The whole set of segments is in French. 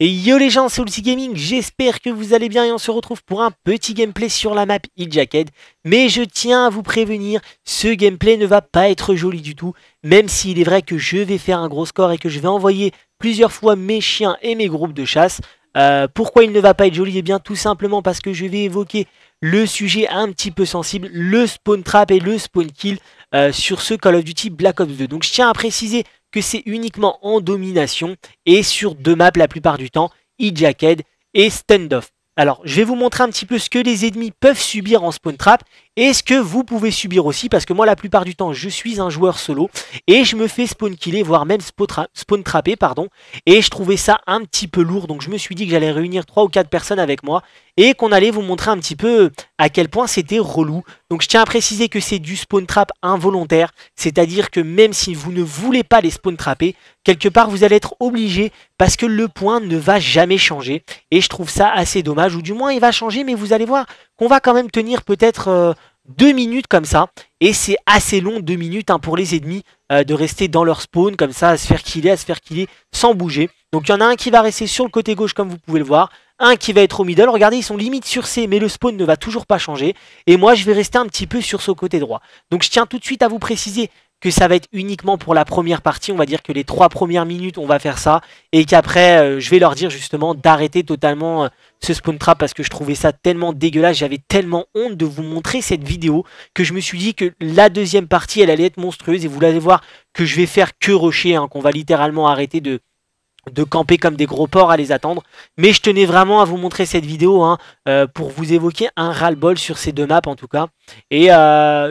Et yo les gens, c'est Ulti Gaming, j'espère que vous allez bien et on se retrouve pour un petit gameplay sur la map Heal Jacket. Mais je tiens à vous prévenir, ce gameplay ne va pas être joli du tout, même s'il est vrai que je vais faire un gros score et que je vais envoyer plusieurs fois mes chiens et mes groupes de chasse. Pourquoi il ne va pas être joli? Eh bien tout simplement parce que je vais évoquer le sujet un petit peu sensible, le spawn trap et le spawn kill sur ce Call of Duty Black Ops 2. Donc je tiens à préciser que c'est uniquement en domination et sur deux maps la plupart du temps, Heal Jacket et Standoff. Alors, je vais vous montrer un petit peu ce que les ennemis peuvent subir en spawn trap et ce que vous pouvez subir aussi, parce que moi, la plupart du temps, je suis un joueur solo et je me fais spawn killer, voire même spawn trapper, pardon. Et je trouvais ça un petit peu lourd, donc je me suis dit que j'allais réunir 3 ou 4 personnes avec moi et qu'on allait vous montrer un petit peu à quel point c'était relou. Donc je tiens à préciser que c'est du spawn trap involontaire, c'est-à-dire que même si vous ne voulez pas les spawn trapper, quelque part vous allez être obligé parce que le point ne va jamais changer. Et je trouve ça assez dommage, ou du moins il va changer, mais vous allez voir qu'on va quand même tenir peut-être 2 minutes comme ça. Et c'est assez long 2 minutes hein, pour les ennemis de rester dans leur spawn comme ça, à se faire killer sans bouger. Donc il y en a un qui va rester sur le côté gauche comme vous pouvez le voir, un qui va être au middle, regardez ils sont limite sur C mais le spawn ne va toujours pas changer. Et moi je vais rester un petit peu sur ce côté droit. Donc je tiens tout de suite à vous préciser que ça va être uniquement pour la première partie, on va dire que les 3 premières minutes on va faire ça, et qu'après je vais leur dire justement d'arrêter totalement ce spawn trap parce que je trouvais ça tellement dégueulasse, j'avais tellement honte de vous montrer cette vidéo que je me suis dit que la deuxième partie elle allait être monstrueuse, et vous allez voir que je vais faire que rusher, hein, qu'on va littéralement arrêter de camper comme des gros porcs à les attendre. Mais je tenais vraiment à vous montrer cette vidéo hein, pour vous évoquer un ras-le-bol sur ces deux maps en tout cas. Et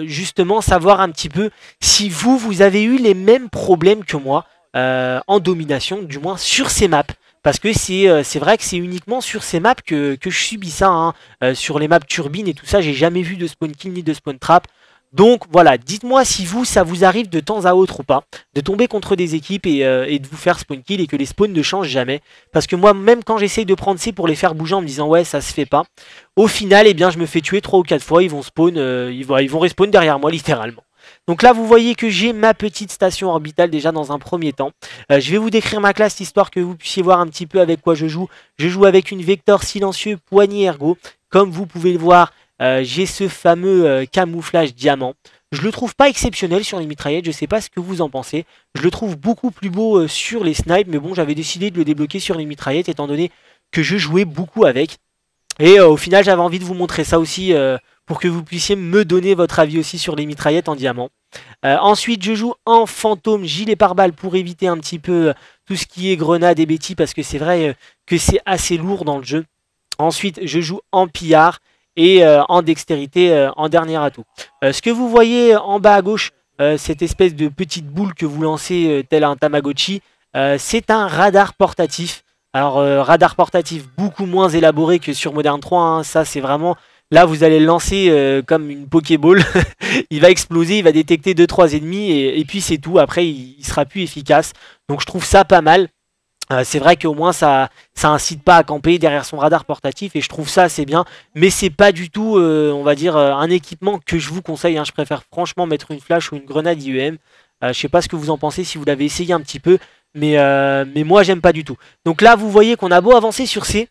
justement savoir un petit peu si vous avez eu les mêmes problèmes que moi en domination, du moins sur ces maps. Parce que c'est vrai que c'est uniquement sur ces maps que je subis ça. Hein. Sur les maps turbines et tout ça, j'ai jamais vu de spawn kill ni de spawn trap. Donc voilà, dites-moi si ça vous arrive de temps à autre ou pas, de tomber contre des équipes et de vous faire spawn kill et que les spawns ne changent jamais. Parce que moi, même quand j'essaye de prendre C pour les faire bouger en me disant ouais ça se fait pas, au final eh bien je me fais tuer 3 ou 4 fois, ils vont spawn, ils vont respawn derrière moi littéralement. Donc là vous voyez que j'ai ma petite station orbitale déjà dans un premier temps. Je vais vous décrire ma classe histoire que vous puissiez voir un petit peu avec quoi je joue. Je joue avec une Vector silencieux poignée ergo, comme vous pouvez le voir. J'ai ce fameux camouflage diamant. Je le trouve pas exceptionnel sur les mitraillettes, je sais pas ce que vous en pensez. Je le trouve beaucoup plus beau sur les snipes, mais bon j'avais décidé de le débloquer sur les mitraillettes étant donné que je jouais beaucoup avec. Et au final j'avais envie de vous montrer ça aussi pour que vous puissiez me donner votre avis aussi sur les mitraillettes en diamant. Ensuite je joue en fantôme gilet pare-balles pour éviter un petit peu tout ce qui est grenade et bêtis parce que c'est vrai que c'est assez lourd dans le jeu. Ensuite je joue en pillard et en dextérité en dernier atout. Ce que vous voyez en bas à gauche, cette espèce de petite boule que vous lancez tel un Tamagotchi, c'est un radar portatif. Alors radar portatif beaucoup moins élaboré que sur Modern 3, hein. Ça c'est vraiment, là vous allez le lancer comme une Pokéball, il va exploser, il va détecter 2-3 ennemis et puis c'est tout, après il sera plus efficace. Donc je trouve ça pas mal. C'est vrai qu'au moins ça incite pas à camper derrière son radar portatif et je trouve ça assez bien, mais c'est pas du tout on va dire un équipement que je vous conseille hein. Je préfère franchement mettre une flash ou une grenade IEM. Je sais pas ce que vous en pensez si vous l'avez essayé un petit peu, mais moi j'aime pas du tout. Donc là vous voyez qu'on a beau avancer sur C,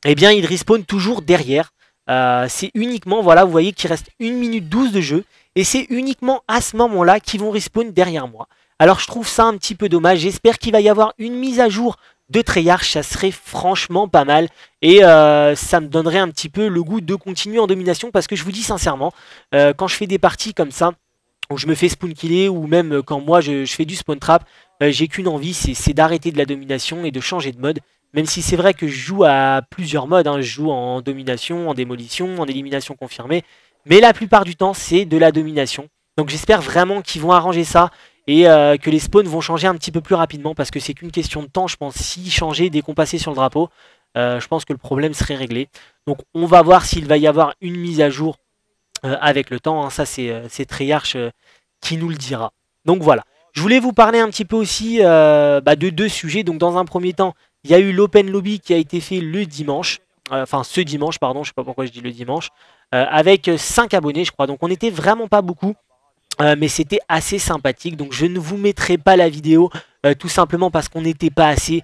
eh bien il respawn toujours derrière. C'est uniquement, voilà, vous voyez qu'il reste 1 minute 12 de jeu et c'est uniquement à ce moment là qu'ils vont respawn derrière moi. Alors je trouve ça un petit peu dommage, j'espère qu'il va y avoir une mise à jour de Treyarch, ça serait franchement pas mal. Et ça me donnerait un petit peu le goût de continuer en domination, parce que je vous dis sincèrement, quand je fais des parties comme ça, où je me fais spawn killer, ou même quand moi je fais du spawn trap, j'ai qu'une envie, c'est d'arrêter de la domination et de changer de mode. Même si c'est vrai que je joue à plusieurs modes, hein. Je joue en domination, en démolition, en élimination confirmée, mais la plupart du temps c'est de la domination. Donc j'espère vraiment qu'ils vont arranger ça et que les spawns vont changer un petit peu plus rapidement parce que c'est qu'une question de temps, je pense. S'ils changeaient dès qu'on passait sur le drapeau, je pense que le problème serait réglé. Donc on va voir s'il va y avoir une mise à jour avec le temps, hein. Ça c'est Treyarch qui nous le dira. Donc voilà, je voulais vous parler un petit peu aussi de 2 sujets. Donc dans un premier temps, il y a eu l'Open Lobby qui a été fait le dimanche, enfin ce dimanche pardon, je sais pas pourquoi je dis le dimanche, avec 5 abonnés je crois, donc on n'était vraiment pas beaucoup. Mais c'était assez sympathique, donc je ne vous mettrai pas la vidéo tout simplement parce qu'on n'était pas assez.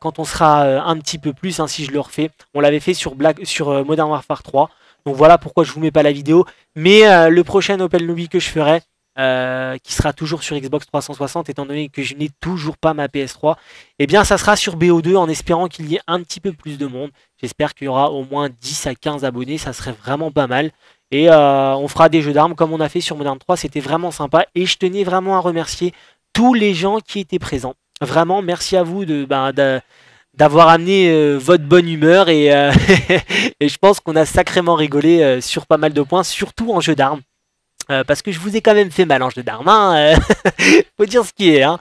quand on sera un petit peu plus, hein, si je le refais. On l'avait fait sur Modern Warfare 3. Donc voilà pourquoi je vous mets pas la vidéo. Mais le prochain Open Lobby que je ferai, qui sera toujours sur Xbox 360, étant donné que je n'ai toujours pas ma PS3, eh bien ça sera sur BO2 en espérant qu'il y ait un petit peu plus de monde. J'espère qu'il y aura au moins 10 à 15 abonnés, ça serait vraiment pas mal. Et on fera des jeux d'armes comme on a fait sur Modern 3, c'était vraiment sympa. Et je tenais vraiment à remercier tous les gens qui étaient présents. Vraiment, merci à vous d'avoir amené votre bonne humeur et, et je pense qu'on a sacrément rigolé sur pas mal de points, surtout en jeu d'armes. Parce que je vous ai quand même fait mal en jeu d'armes, hein, faut dire ce qui est. Hein.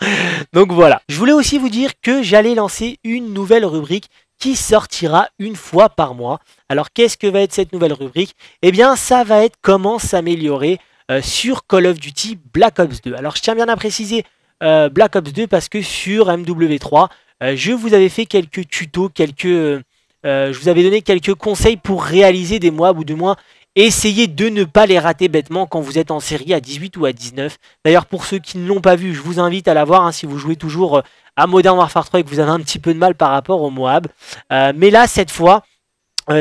Donc voilà. Je voulais aussi vous dire que j'allais lancer une nouvelle rubrique qui sortira une fois par mois. Alors qu'est-ce que va être cette nouvelle rubrique? Eh bien ça va être comment s'améliorer sur Call of Duty Black Ops 2. Alors je tiens bien à préciser Black Ops 2 parce que sur MW3, je vous avais fait quelques tutos, je vous avais donné quelques conseils pour réaliser des mobs ou du moins essayez de ne pas les rater bêtement quand vous êtes en série à 18 ou à 19. D'ailleurs, pour ceux qui ne l'ont pas vu, je vous invite à la voir hein, si vous jouez toujours à Modern Warfare 3 et que vous avez un petit peu de mal par rapport au Moab. Mais là, cette fois,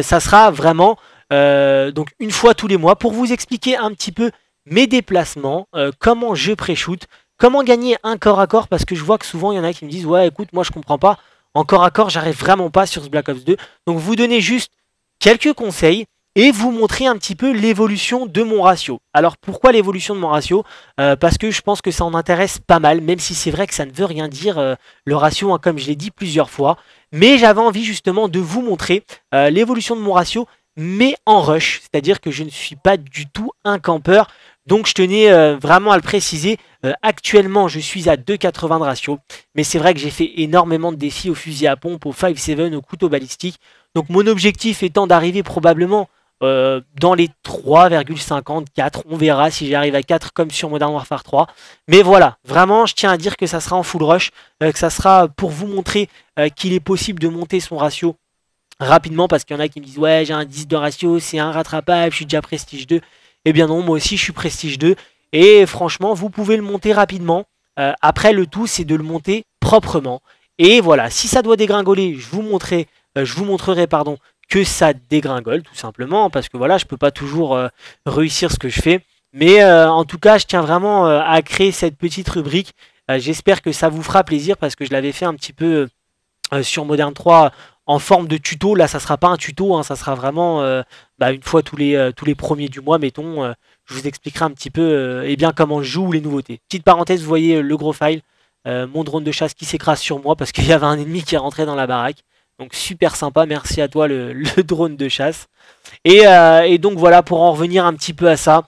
ça sera vraiment donc une fois tous les mois pour vous expliquer un petit peu mes déplacements, comment je pré-shoot, comment gagner un corps à corps parce que je vois que souvent il y en a qui me disent ouais écoute moi je comprends pas, en corps à corps j'arrive vraiment pas sur ce Black Ops 2. Donc vous donnez juste quelques conseils et vous montrer un petit peu l'évolution de mon ratio. Alors pourquoi l'évolution de mon ratio? Parce que je pense que ça en intéresse pas mal, même si c'est vrai que ça ne veut rien dire le ratio, hein, comme je l'ai dit plusieurs fois. Mais j'avais envie justement de vous montrer l'évolution de mon ratio, mais en rush. C'est-à-dire que je ne suis pas du tout un campeur. Donc je tenais vraiment à le préciser. Actuellement je suis à 2,80 de ratio. Mais c'est vrai que j'ai fait énormément de défis au fusil à pompe, au 5.7, au couteau balistique. Donc mon objectif étant d'arriver probablement dans les 3,54. On verra si j'arrive à 4 comme sur Modern Warfare 3. Mais voilà, vraiment, je tiens à dire que ça sera en full rush, que ça sera pour vous montrer qu'il est possible de monter son ratio rapidement, parce qu'il y en a qui me disent ouais, j'ai un 10 de ratio, c'est un rattrapable, je suis déjà prestige 2. Eh bien non, moi aussi je suis prestige 2. Et franchement, vous pouvez le monter rapidement. Après, le tout, c'est de le monter proprement. Et voilà, si ça doit dégringoler, je vous montrerai pardon, que ça dégringole tout simplement parce que voilà je peux pas toujours réussir ce que je fais mais en tout cas je tiens vraiment à créer cette petite rubrique. J'espère que ça vous fera plaisir parce que je l'avais fait un petit peu sur Modern 3 en forme de tuto. Là ça sera pas un tuto hein, ça sera vraiment une fois tous les premiers du mois mettons. Je vous expliquerai un petit peu eh bien comment je joue ou les nouveautés. Petite parenthèse, vous voyez le gros file, mon drone de chasse qui s'écrase sur moi parce qu'il y avait un ennemi qui est rentré dans la baraque. Donc super sympa, merci à toi le drone de chasse. Et donc voilà, pour en revenir un petit peu à ça,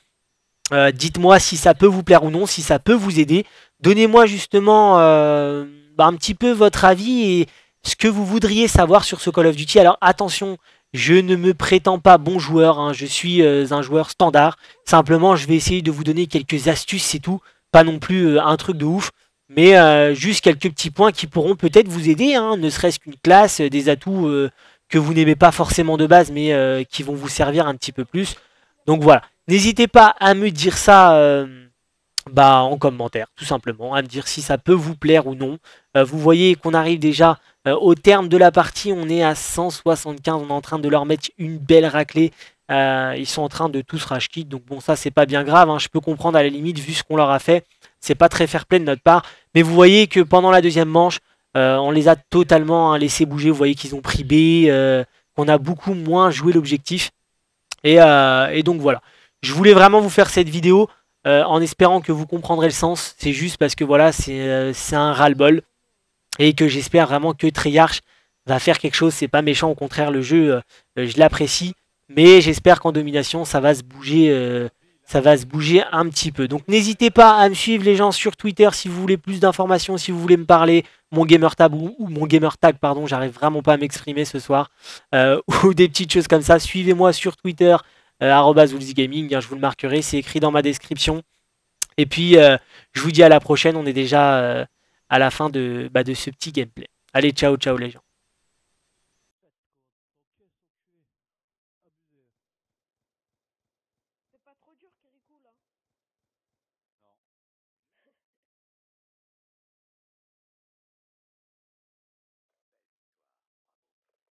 dites-moi si ça peut vous plaire ou non, si ça peut vous aider. Donnez-moi justement un petit peu votre avis et ce que vous voudriez savoir sur ce Call of Duty. Alors attention, je ne me prétends pas bon joueur, hein, je suis un joueur standard. Simplement, je vais essayer de vous donner quelques astuces, c'est tout. Pas non plus un truc de ouf. Mais juste quelques petits points qui pourront peut-être vous aider, hein, ne serait-ce qu'une classe, des atouts que vous n'aimez pas forcément de base, mais qui vont vous servir un petit peu plus. Donc voilà, n'hésitez pas à me dire ça en commentaire, tout simplement, à me dire si ça peut vous plaire ou non. Vous voyez qu'on arrive déjà au terme de la partie, on est à 175, on est en train de leur mettre une belle raclée. Ils sont en train de tous rage quit, donc bon ça c'est pas bien grave, hein, je peux comprendre à la limite vu ce qu'on leur a fait. C'est pas très fair play de notre part. Mais vous voyez que pendant la deuxième manche, on les a totalement laissés bouger. Vous voyez qu'ils ont pris B, qu'on a beaucoup moins joué l'objectif. Et donc voilà. Je voulais vraiment vous faire cette vidéo en espérant que vous comprendrez le sens. C'est juste parce que voilà, c'est un ras-le-bol. Et que j'espère vraiment que Treyarch va faire quelque chose. C'est pas méchant, au contraire, le jeu, je l'apprécie. Mais j'espère qu'en domination, ça va se bouger. Ça va se bouger un petit peu. Donc n'hésitez pas à me suivre les gens sur Twitter si vous voulez plus d'informations, si vous voulez me parler, mon gamertag ou mon gamertag, pardon, j'arrive vraiment pas à m'exprimer ce soir, ou des petites choses comme ça. Suivez-moi sur Twitter, @woolseygaming, hein, je vous le marquerai, c'est écrit dans ma description. Et puis je vous dis à la prochaine, on est déjà à la fin de ce petit gameplay. Allez, ciao, ciao les gens.